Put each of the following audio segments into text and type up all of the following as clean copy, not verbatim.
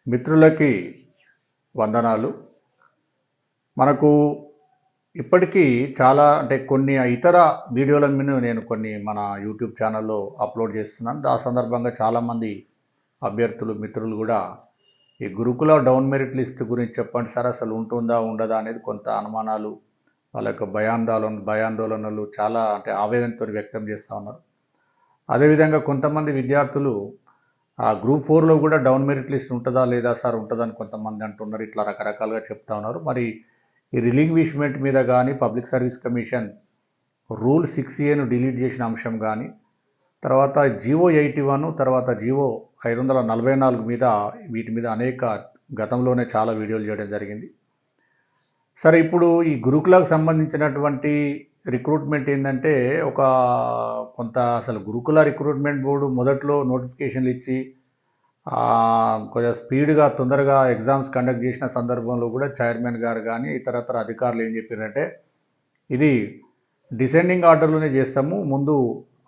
మిత్రులకి వందనాలు. మనకు ఇప్పటికీ చాలా కొన్ని ఇతర వీడియోల మీద నేను కొన్ని మన యూట్యూబ్ ఛానల్లో అప్లోడ్ చేస్తున్నాను. ఆ సందర్భంగా చాలామంది అభ్యర్థులు మిత్రులు కూడా ఈ గురుకుల డౌన్ మెరిట్ లిస్ట్ గురించి చెప్పండి సార్, అసలు ఉంటుందా ఉండదా అనేది కొంత అనుమానాలు, వాళ్ళ యొక్క భయాందోళనలు చాలా ఆవేదనతో వ్యక్తం చేస్తూ ఉన్నారు. అదేవిధంగా కొంతమంది విద్యార్థులు గ్రూప్ 4లో కూడా డౌన్ మెరిట్ లిస్ట్ ఉంటుందా లేదా సార్, ఉంటుందని కొంతమంది అంటున్నారు. ఇట్లా రకరకాలుగా చెప్తా ఉన్నారు. మరి ఈ రిలింగ్విష్మెంట్ మీద కానీ public service commission rule 6A delete చేసిన అంశం కానీ, తర్వాత జీవో 81, తర్వాత జీవో 544 మీద వీటి మీద అనేక గతంలోనే చాలా వీడియోలు చేయడం జరిగింది. సరే, ఇప్పుడు ఈ గురుకులకు సంబంధించినటువంటి రిక్రూట్మెంట్ ఏంటంటే కొంత అసలు గురుకుల రిక్రూట్మెంట్ బోర్డు మొదట్లో నోటిఫికేషన్లు ఇచ్చి కొంచెం స్పీడ్గా తొందరగా ఎగ్జామ్స్ కండక్ట్ చేసిన సందర్భంలో కూడా చైర్మన్ గారు కానీ ఇతరతర అధికారులు ఏం చెప్పారంటే, ఇది డిసెండింగ్ ఆర్డర్లోనే చేస్తాము, ముందు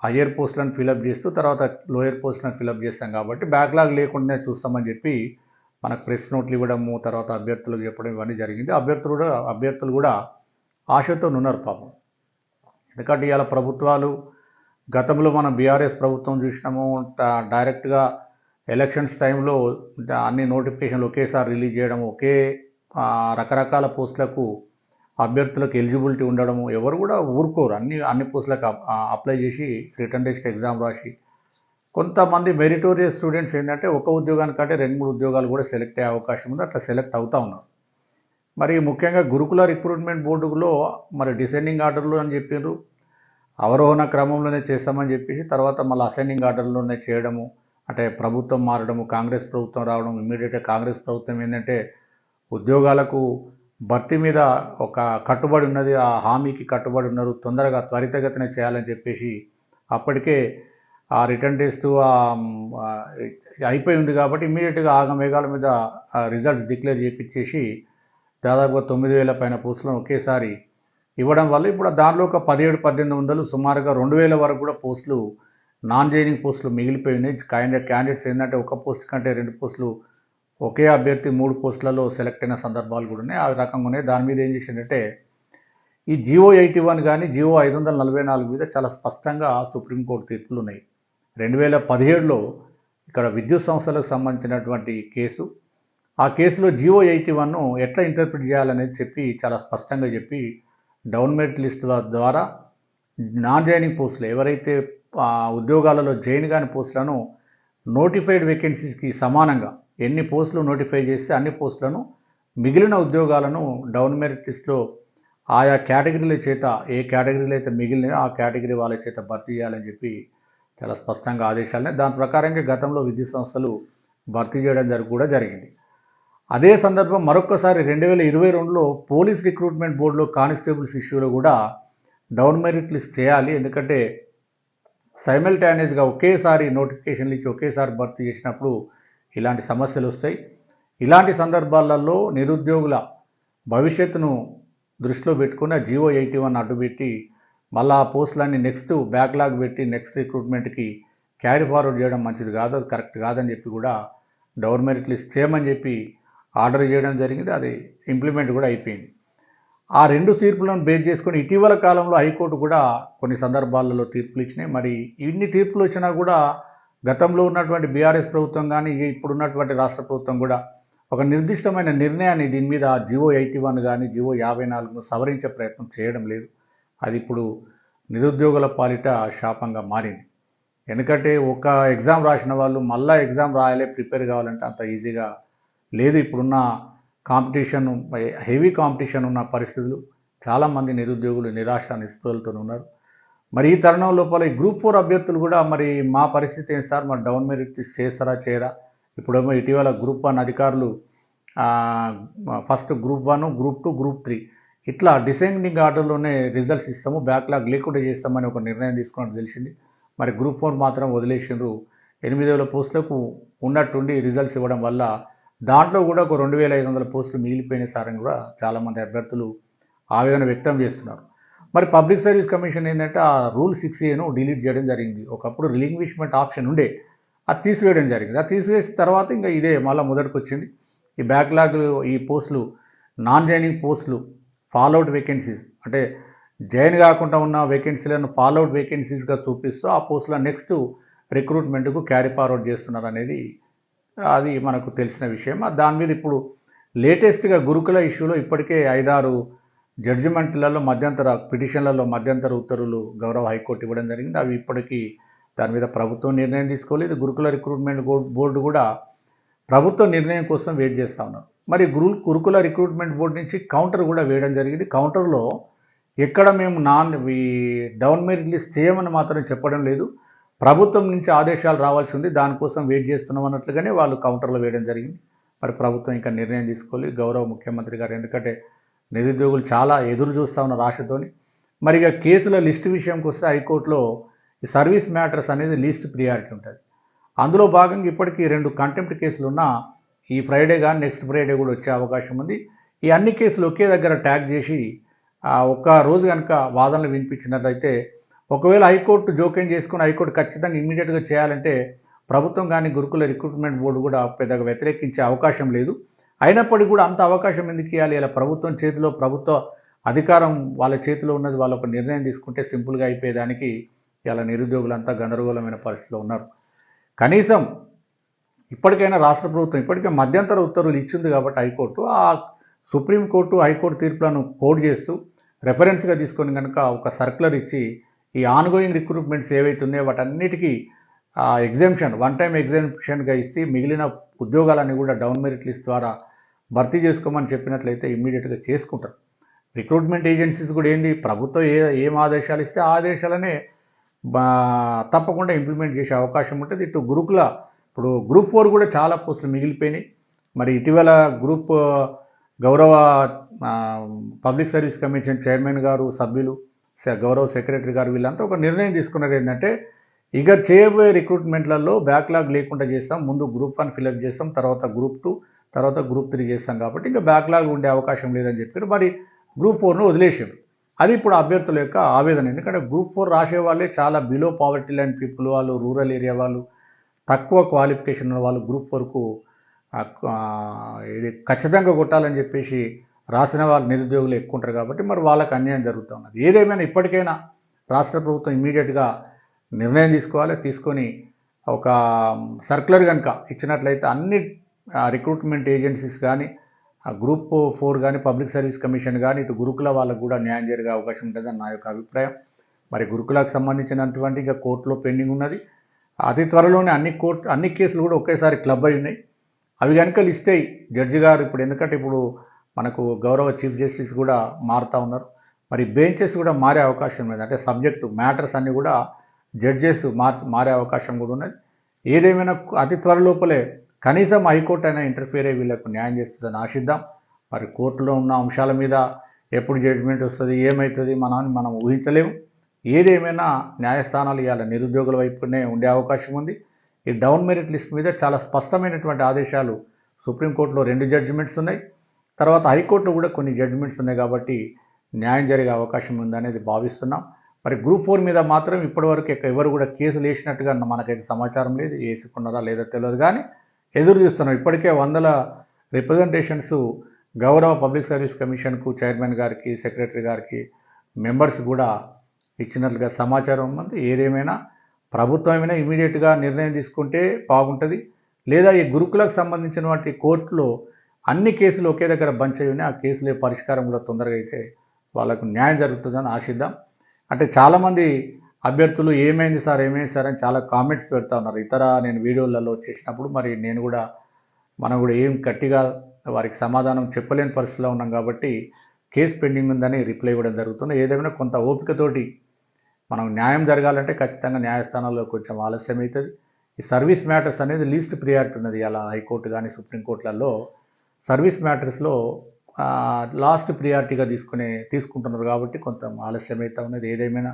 హయ్యర్ పోస్టులను ఫిలప్ చేస్తూ తర్వాత లోయర్ పోస్టులను ఫిలప్ చేస్తాం కాబట్టి బ్యాక్లాగ్ లేకుండా చూస్తామని చెప్పి మనకు ప్రెస్ నోట్లు ఇవ్వడము, తర్వాత అభ్యర్థులకు చెప్పడం ఇవన్నీ జరిగింది. అభ్యర్థులు కూడా ఆశతో ఉన్నారు పాపం. ఎందుకంటే ఇవాళ ప్రభుత్వాలు గతంలో మనం బీఆర్ఎస్ ప్రభుత్వం చూసినాము, డైరెక్ట్గా ఎలక్షన్స్ టైంలో అన్ని నోటిఫికేషన్లు ఒకేసారి రిలీజ్ చేయడము, ఒకే రకరకాల పోస్టులకు అభ్యర్థులకు ఎలిజిబిలిటీ ఉండడము, ఎవరు కూడా ఊరుకోరు. అన్ని పోస్టులకు అప్లై చేసి రిటర్న్ టెస్ట్ ఎగ్జామ్ రాసి కొంతమంది మెరిటోరియస్ స్టూడెంట్స్ ఏంటంటే ఒక ఉద్యోగానికంటే 2-3 ఉద్యోగాలు కూడా సెలెక్ట్ అయ్యే అవకాశం ఉంది. అట్లా సెలెక్ట్ అవుతూ ఉన్నారు. మరి ముఖ్యంగా గురుకుల రిక్రూట్మెంట్ బోర్డులో మరి డిసెండింగ్ ఆర్డర్లు అని చెప్పారు, అవరోహణ క్రమంలోనే చేస్తామని చెప్పేసి తర్వాత మళ్ళీ అసెండింగ్ ఆర్డర్లోనే చేయడము, అంటే ప్రభుత్వం మారడము, కాంగ్రెస్ ప్రభుత్వం రావడం, ఇమ్మీడియట్గా కాంగ్రెస్ ప్రభుత్వం ఏంటంటే ఉద్యోగాలకు భర్తీ మీద ఒక కట్టుబడి ఉన్నది, ఆ హామీకి కట్టుబడి ఉన్నారు, తొందరగా త్వరితగతిన చేయాలని చెప్పేసి అప్పటికే ఆ రిటర్న్ టెస్ట్ అయిపోయి ఉంది కాబట్టి ఇమ్మీడియట్గా ఆగమేఘాల మీద రిజల్ట్స్ డిక్లేర్ చేయించేసి దాదాపుగా 9,000 పైన పోస్టులను ఒకేసారి ఇవ్వడం వల్ల ఇప్పుడు దానిలో ఒక 1700-1800 సుమారుగా 2,000 వరకు కూడా పోస్టులు నాన్ జాయినింగ్ పోస్టులు మిగిలిపోయినాయి. క్యాండిడేట్స్ ఏంటంటే ఒక పోస్ట్ కంటే 2 పోస్టులు, ఒకే అభ్యర్థి 3 పోస్టులలో సెలెక్ట్ అయిన సందర్భాలు కూడా ఉన్నాయి. ఆ రకంగా ఉన్నాయి. దాని మీద ఏం చేసిందంటే ఈ జీవో 81 కానీ జీవో 544 మీద చాలా స్పష్టంగా సుప్రీంకోర్టు తీర్పులు ఉన్నాయి. 2017లో ఇక్కడ విద్యుత్ సంస్థలకు సంబంధించినటువంటి కేసు, ఆ కేసులో జీవో 81ను ఎట్లా ఇంటర్ప్రిట్ చేయాలనేది చెప్పి చాలా స్పష్టంగా చెప్పి డౌన్ మెరిట్ లిస్టుల ద్వారా నాన్ జాయినింగ్ పోస్టులు ఎవరైతే ఉద్యోగాలలో జాయిన్ కాని పోస్టులను నోటిఫైడ్ వేకెన్సీస్కి సమానంగా ఎన్ని పోస్టులు నోటిఫై చేస్తే అన్ని పోస్టులను మిగిలిన ఉద్యోగాలను డౌన్ మెరిట్ లిస్టులో ఆయా కేటగిరీల చేత ఏ కేటగిరీలు అయితే మిగిలినాయో ఆ కేటగిరీ వాళ్ళ చేత భర్తీ చేయాలని చెప్పి చాలా స్పష్టంగా ఆదేశాలనే. దాని ప్రకారంగా గతంలో విద్యుత్ సంస్థలు భర్తీ చేయడం కూడా జరిగింది. అదే సందర్భం మరొకసారి 2022లో పోలీస్ రిక్రూట్మెంట్ బోర్డులో కానిస్టేబుల్స్ ఇష్యూలో కూడా డౌన్ మెరిట్ లిస్ట్ చేయాలి. ఎందుకంటే సైమల్టేనియస్గా ఒకేసారి నోటిఫికేషన్లు ఇచ్చి ఒకేసారి భర్తీ చేసినప్పుడు ఇలాంటి సమస్యలు వస్తాయి. ఇలాంటి సందర్భాలలో నిరుద్యోగుల భవిష్యత్తును దృష్టిలో పెట్టుకుని జీవో 81 అడ్డుపెట్టి మళ్ళీ ఆ పోస్టులన్నీ నెక్స్ట్ బ్యాక్లాగ్ పెట్టి నెక్స్ట్ రిక్రూట్మెంట్కి క్యారీ ఫార్వర్డ్ చేయడం మంచిది కాదు, అది కరెక్ట్ కాదని చెప్పి కూడా డౌన్ మెరిట్ లిస్ట్ చేయమని చెప్పి ఆర్డర్ చేయడం జరిగింది. అది ఇంప్లిమెంట్ కూడా అయిపోయింది. ఆ 2 తీర్పులను బేస్ చేసుకొని ఇటీవల కాలంలో హైకోర్టు కూడా కొన్ని సందర్భాలలో తీర్పులు ఇచ్చినాయి. మరి ఇన్ని తీర్పులు వచ్చినా కూడా గతంలో ఉన్నటువంటి బీఆర్ఎస్ ప్రభుత్వం కానీ ఇప్పుడున్నటువంటి రాష్ట్ర ప్రభుత్వం కూడా ఒక నిర్దిష్టమైన నిర్ణయాన్ని దీని మీద జీవో 81 కానీ జీవో 54ను సవరించే ప్రయత్నం చేయడం లేదు. అది ఇప్పుడు నిరుద్యోగుల పాలిట శాపంగా మారింది. ఎందుకంటే ఒక ఎగ్జామ్ రాసిన వాళ్ళు మళ్ళీ ఎగ్జామ్ రాయాలి, ప్రిపేర్ కావాలంటే అంత ఈజీగా లేదు. ఇప్పుడున్న కాంపిటీషన్, హెవీ కాంపిటీషన్ ఉన్న పరిస్థితులు చాలామంది నిరుద్యోగులు నిరాశ నిస్పృహలతో ఉన్నారు. మరి ఈ తరుణం లోపల ఈ గ్రూప్ 4 అభ్యర్థులు కూడా మరి మా పరిస్థితి ఏంటి సార్, మరి డౌన్ మెరిట్ చేస్తారా చేయరా? ఇప్పుడేమో ఇటీవల గ్రూప్ 1 అధికారులు ఫస్ట్ గ్రూప్ 1, గ్రూప్ 2, గ్రూప్ 3 ఇట్లా డిసెండింగ్ ఆర్డర్లోనే రిజల్ట్స్ ఇస్తాము, బ్యాక్లాగ్ లేకుండా చేస్తామని ఒక నిర్ణయం తీసుకున్నట్టు తెలిసింది. మరి గ్రూప్ 4 మాత్రం వదిలేసిండ్రు. 8,000 పోస్టులకు ఉన్నట్టుండి రిజల్ట్స్ ఇవ్వడం వల్ల దాంట్లో కూడా ఒక 2,500 పోస్టులు మిగిలిపోయిన సారని కూడా చాలామంది అభ్యర్థులు ఆవేదన వ్యక్తం చేస్తున్నారు. మరి పబ్లిక్ సర్వీస్ కమిషన్ ఏంటంటే ఆ రూల్ 6A డిలీట్ చేయడం జరిగింది. ఒకప్పుడు రిలింగ్విష్మెంట్ ఆప్షన్ ఉండే, అది తీసివేయడం జరిగింది. అది తీసివేసిన తర్వాత ఇంకా ఇదే మళ్ళీ మొదటికి వచ్చింది. ఈ బ్యాక్లాగ్లు, ఈ పోస్టులు, నాన్ జాయినింగ్ పోస్టులు, ఫాలోఅవుట్ వేకెన్సీస్ అంటే జాయిన్ కాకుండా ఉన్న వేకెన్సీలను ఫాలోఅవుట్ వేకెన్సీస్గా చూపిస్తూ ఆ పోస్టుల నెక్స్ట్ రిక్రూట్మెంట్కు క్యారీ ఫార్వర్డ్ చేస్తున్నారు అనేది అది మనకు తెలిసిన విషయం. దాని మీద ఇప్పుడు లేటెస్ట్గా గురుకుల ఇష్యూలో ఇప్పటికే 5-6 జడ్జిమెంట్లలో పిటిషన్లలో మధ్యంతర ఉత్తర్వులు గౌరవ హైకోర్టు ఇవ్వడం జరిగింది. అవి ఇప్పటికీ దాని మీద ప్రభుత్వం నిర్ణయం తీసుకోలేదు. గురుకుల రిక్రూట్మెంట్ బోర్డు కూడా ప్రభుత్వ నిర్ణయం కోసం వెయిట్ చేస్తూ ఉన్నారు. మరి గురుకుల రిక్రూట్మెంట్ బోర్డు నుంచి కౌంటర్ కూడా వేయడం జరిగింది. కౌంటర్లో ఎక్కడ మేము డౌన్ మెరిట్ లిస్ట్ చేయమని మాత్రం చెప్పడం లేదు. ప్రభుత్వం నుంచి ఆదేశాలు రావాల్సి ఉంది, దానికోసం వెయిట్ చేస్తున్నాం అన్నట్లుగానే వాళ్ళు కౌంటర్లో వేయడం జరిగింది. మరి ప్రభుత్వం ఇంకా నిర్ణయం తీసుకోవాలి. గౌరవ ముఖ్యమంత్రి గారు, ఎందుకంటే నిరుద్యోగులు చాలా ఎదురు చూస్తూ ఉన్నారు ఆశతోని. మరి ఇక కేసుల లిస్టు విషయంకి వస్తే హైకోర్టులో ఈ సర్వీస్ మ్యాటర్స్ అనేది లీస్ట్ ప్రియారిటీ ఉంటుంది. అందులో భాగంగా ఇప్పటికీ 2 కంటెంప్ట్ కేసులు ఉన్నా ఈ ఫ్రైడే కానీ నెక్స్ట్ ఫ్రైడే కూడా వచ్చే అవకాశం ఉంది. ఈ అన్ని కేసులు ఒకే దగ్గర ట్యాగ్ చేసి ఒక్క రోజు కనుక వాదనలు వినిపించినట్లయితే, ఒకవేళ హైకోర్టు జోక్యం చేసుకుని హైకోర్టు ఖచ్చితంగా ఇమ్మీడియట్గా చేయాలంటే ప్రభుత్వం కానీ గురుకుల రిక్రూట్మెంట్ బోర్డు కూడా పెద్దగా వ్యతిరేకించే అవకాశం లేదు. అయినప్పటికీ కూడా అంత అవకాశం ఎందుకు ఇవ్వాలి? ఇలా ప్రభుత్వం చేతిలో, ప్రభుత్వ అధికారం వాళ్ళ చేతిలో ఉన్నది, వాళ్ళు ఒక నిర్ణయం తీసుకుంటే సింపుల్గా అయిపోయేదానికి ఇలా నిరుద్యోగులంతా గందరగోళమైన పరిస్థితిలో ఉన్నారు. కనీసం ఇప్పటికైనా రాష్ట్ర ప్రభుత్వం ఇప్పటికే మధ్యంతర ఉత్తర్వులు ఇచ్చింది కాబట్టి హైకోర్టు ఆ సుప్రీంకోర్టు హైకోర్టు తీర్పులను కోడ్ చేస్తూ రెఫరెన్స్గా తీసుకొని కనుక ఒక సర్క్యులర్ ఇచ్చి ఈ ఆన్గోయింగ్ రిక్రూట్మెంట్స్ ఏవైతే ఉన్నాయో వాటన్నిటికీ ఎగ్జామ్షన్, వన్ టైం ఎగ్జామ్షన్గా ఇస్తే మిగిలిన ఉద్యోగాలన్నీ కూడా డౌన్ మెరిట్ లిస్ట్ ద్వారా భర్తీ చేసుకోమని చెప్పినట్లయితే ఇమ్మీడియట్గా చేసుకుంటారు. రిక్రూట్మెంట్ ఏజెన్సీస్ కూడా ఏంది, ప్రభుత్వం ఏం ఆదేశాలు ఇస్తే ఆ ఆదేశాలనే తప్పకుండా ఇంప్లిమెంట్ చేసే అవకాశం ఉంటుంది. ఇటు ఇప్పుడు గ్రూప్ 4 కూడా చాలా పోస్టులు మిగిలిపోయినాయి. మరి ఇటీవల గౌరవ పబ్లిక్ సర్వీస్ కమిషన్ చైర్మన్ గారు, సభ్యులు, గౌరవ సెక్రటరీ గారు వీళ్ళంతా ఒక నిర్ణయం తీసుకున్నారు. ఏంటంటే ఇక చేయబోయే రిక్రూట్మెంట్లలో బ్యాక్లాగ్ లేకుండా చేస్తాం, ముందు గ్రూప్ 1 ఫిలప్ చేస్తాం, తర్వాత గ్రూప్ 2, తర్వాత గ్రూప్ 3 చేస్తాం కాబట్టి ఇంకా బ్యాక్లాగ్ ఉండే అవకాశం లేదని చెప్పారు. మరి గ్రూప్ 4ను వదిలేసారు. అది ఇప్పుడు అభ్యర్థుల యొక్క ఆవేదన. ఎందుకంటే గ్రూప్ 4 రాసే వాళ్ళే చాలా బిలో పావర్టీ లైన్ పీపుల్, వాళ్ళు రూరల్ ఏరియా వాళ్ళు, తక్కువ క్వాలిఫికేషన్ ఉన్న వాళ్ళు గ్రూప్ 4కు ఇది ఖచ్చితంగా కొట్టాలని చెప్పేసి రాసిన వాళ్ళు నిరుద్యోగులు ఎక్కువ ఉంటారు కాబట్టి మరి వాళ్ళకి అన్యాయం జరుగుతూ ఉన్నది. ఏదేమైనా ఇప్పటికైనా రాష్ట్ర ప్రభుత్వం ఇమ్మీడియట్గా నిర్ణయం తీసుకోవాలి. తీసుకొని ఒక సర్క్యులర్ కనుక ఇచ్చినట్లయితే అన్ని రిక్రూట్మెంట్ ఏజెన్సీస్ కానీ, గ్రూప్ 4 కానీ, పబ్లిక్ సర్వీస్ కమిషన్ కానీ, ఇటు గురుకుల వాళ్ళకు కూడా న్యాయం జరిగే అవకాశం ఉంటుందని నా యొక్క అభిప్రాయం. మరి గురుకులకు సంబంధించినటువంటి ఇంకా కోర్టులో పెండింగ్ ఉన్నది. అతి త్వరలోనే అన్ని కేసులు కూడా ఒకేసారి క్లబ్ అయి ఉన్నాయి. అవి కనుక లిస్ట్ అయ్యి జడ్జి గారు ఎందుకంటే ఇప్పుడు మనకు గౌరవ చీఫ్ జస్టిస్ కూడా మారుతూ ఉన్నారు. మరి బెంచెస్ కూడా మారే అవకాశం ఉంది. అంటే సబ్జెక్టు మ్యాటర్స్ అన్నీ కూడా జడ్జెస్ మారే అవకాశం కూడా ఉన్నది. ఏదేమైనా అతి త్వరలోపలే కనీసం హైకోర్టు అయినా ఇంటర్ఫియర్ అయ్యి వీళ్ళకు న్యాయం చేస్తుందని ఆశిద్దాం. మరి కోర్టులో ఉన్న అంశాల మీద ఎప్పుడు జడ్జిమెంట్ వస్తుంది, ఏమవుతుంది మనం ఊహించలేము. ఏదేమైనా న్యాయస్థానాలు ఇవాళ నిరుద్యోగుల వైపునే ఉండే అవకాశం ఉంది. ఈ డౌన్ మెరిట్ లిస్ట్ మీద చాలా స్పష్టమైనటువంటి ఆదేశాలు సుప్రీంకోర్టులో 2 జడ్జిమెంట్స్ ఉన్నాయి, తర్వాత హైకోర్టులో కూడా కొన్ని జడ్జిమెంట్స్ ఉన్నాయి కాబట్టి న్యాయం జరిగే అవకాశం ఉందనేది భావిస్తున్నాం. మరి గ్రూప్ 4 మీద మాత్రం ఇప్పటివరకు ఎవరు కూడా కేసులు వేసినట్టుగా మనకైతే సమాచారం లేదు. వేసుకున్నారా లేదో తెలియదు, కానీ ఎదురు చూస్తున్నాం. ఇప్పటికే 100 రిప్రజెంటేషన్స్ గౌరవ పబ్లిక్ సర్వీస్ కమిషన్కు చైర్మన్ గారికి, సెక్రటరీ గారికి, మెంబర్స్ కూడా ఇచ్చినట్లుగా సమాచారం ఉంది. ఏదేమైనా ప్రభుత్వమైనా ఇమీడియట్గా నిర్ణయం తీసుకుంటే బాగుంటుంది. లేదా ఈ గురుకులకు సంబంధించిన వాటి కోర్టులో అన్ని కేసులు ఒకే దగ్గర బంచ్ అయి ఉన్నాయి. ఆ కేసులే పరిష్కారం కూడా తొందరగా అయితే వాళ్ళకు న్యాయం జరుగుతుందని ఆశిద్దాం. అంటే చాలామంది అభ్యర్థులు ఏమైంది సార్ అని చాలా కామెంట్స్ పెడతా ఉన్నారు. నేను వీడియోలలో చేసినప్పుడు మరి మనం కూడా ఏం గట్టిగా వారికి సమాధానం చెప్పలేని పరిస్థితిలో ఉన్నాం కాబట్టి కేసు పెండింగ్ ఉందని రిప్లై ఇవ్వడం జరుగుతుంది. ఏదేమైనా కొంత ఓపికతోటి మనం న్యాయం జరగాలంటే ఖచ్చితంగా న్యాయస్థానాల్లో కొంచెం ఆలస్యం అవుతుంది. ఈ సర్వీస్ మ్యాటర్స్ అనేది లీస్ట్ ప్రియారిటీ ఉన్నది. అలా హైకోర్టు కానీ సుప్రీంకోర్టులలో సర్వీస్ మ్యాటర్స్లో లాస్ట్ ప్రియారిటీగా తీసుకుంటున్నారు కాబట్టి కొంత ఆలస్యం అవుతూ ఉన్నది. ఏదేమైనా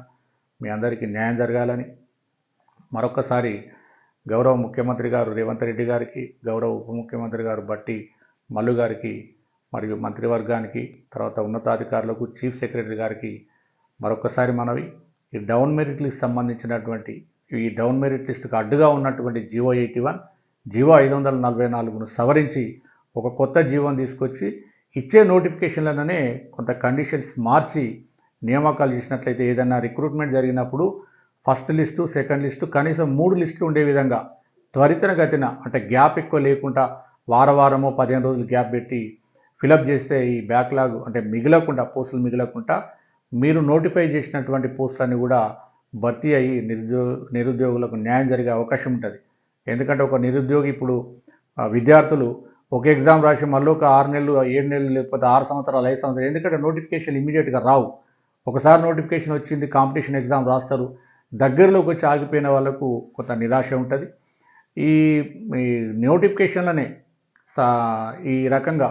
మీ అందరికీ న్యాయం జరగాలని మరొకసారి గౌరవ ముఖ్యమంత్రి గారు రేవంత్ రెడ్డి గారికి, గౌరవ ఉప ముఖ్యమంత్రి గారు బట్టి మల్లు గారికి, మరియు మంత్రివర్గానికి, తర్వాత ఉన్నతాధికారులకు, చీఫ్ సెక్రటరీ గారికి మరొకసారి మనవి, ఈ డౌన్ మెరిట్లకు సంబంధించినటువంటి ఈ డౌన్ మెరిట్ లిస్టుకు అడ్డుగా ఉన్నటువంటి జీవో 81, జీవో 544ను సవరించి ఒక కొత్త జీవోని తీసుకొచ్చి ఇచ్చే నోటిఫికేషన్లనే కొంత కండిషన్స్ మార్చి నియామకాలు చేసినట్లయితే ఏదైనా రిక్రూట్మెంట్ జరిగినప్పుడు ఫస్ట్ లిస్టు, సెకండ్ లిస్టు, కనీసం 3 లిస్టులు ఉండే విధంగా త్వరితగతిన, అంటే గ్యాప్ ఎక్కువ లేకుండా వారమో 15 రోజులు గ్యాప్ పెట్టి ఫిలప్ చేస్తే ఈ బ్యాక్లాగ్ అంటే మిగలకుండా, పోస్టులు మిగలకుండా మీరు నోటిఫై చేసినటువంటి పోస్టులన్నీ కూడా భర్తీ అయ్యి నిరుద్యోగులకు న్యాయం జరిగే అవకాశం ఉంటుంది. ఎందుకంటే ఒక నిరుద్యోగి ఇప్పుడు విద్యార్థులు ఒక ఎగ్జామ్ రాసి మళ్ళీ ఒక 6 నెలలు, 7 నెలలు, లేకపోతే 6 సంవత్సరాలు, 5 సంవత్సరాలు, ఎందుకంటే నోటిఫికేషన్ ఇమీడియట్గా రావు. ఒకసారి నోటిఫికేషన్ వచ్చింది, కాంపిటీషన్ ఎగ్జామ్ రాస్తారు, దగ్గరలోకి వచ్చి ఆగిపోయిన వాళ్ళకు కొంత నిరాశ ఉంటుంది. ఈ నోటిఫికేషన్లనే ఈ రకంగా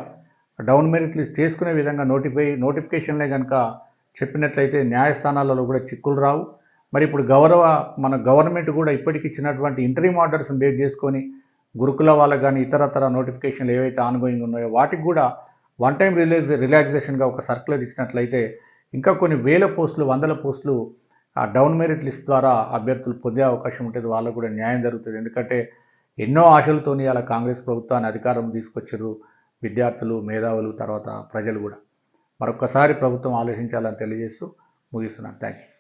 డౌన్ మెరిట్ లిస్ట్ చేసుకునే విధంగా నోటిఫికేషన్లే కనుక చెప్పినట్లయితే న్యాయస్థానాలలో కూడా చిక్కులు రావు. మరి ఇప్పుడు మన గవర్నమెంట్ కూడా ఇప్పటికి ఇచ్చినటువంటి ఇంటరీమ్ ఆర్డర్స్ని బేస్ చేసుకొని గురుకుల వాళ్ళకు కానీ ఇతరతర నోటిఫికేషన్లు ఏవైతే ఆన్గోయింగ్ ఉన్నాయో వాటికి కూడా వన్ టైం రిలాక్సేషన్గా ఒక సర్క్యులర్ ఇచ్చినట్లయితే ఇంకా కొన్ని వేల పోస్టులు, వందల పోస్టులు ఆ డౌన్ మెరిట్ లిస్ట్ ద్వారా అభ్యర్థులు పొందే అవకాశం ఉంటుంది. వాళ్ళకు కూడా న్యాయం జరుగుతుంది. ఎందుకంటే ఎన్నో ఆశలతోని అలా కాంగ్రెస్ ప్రభుత్వాన్ని అధికారం తీసుకొచ్చారు విద్యార్థులు, మేధావులు, తర్వాత ప్రజలు కూడా. మరొక్కసారి ప్రభుత్వం ఆలోచించాలని తెలియజేస్తూ ముగిస్తున్నాను. Thank you.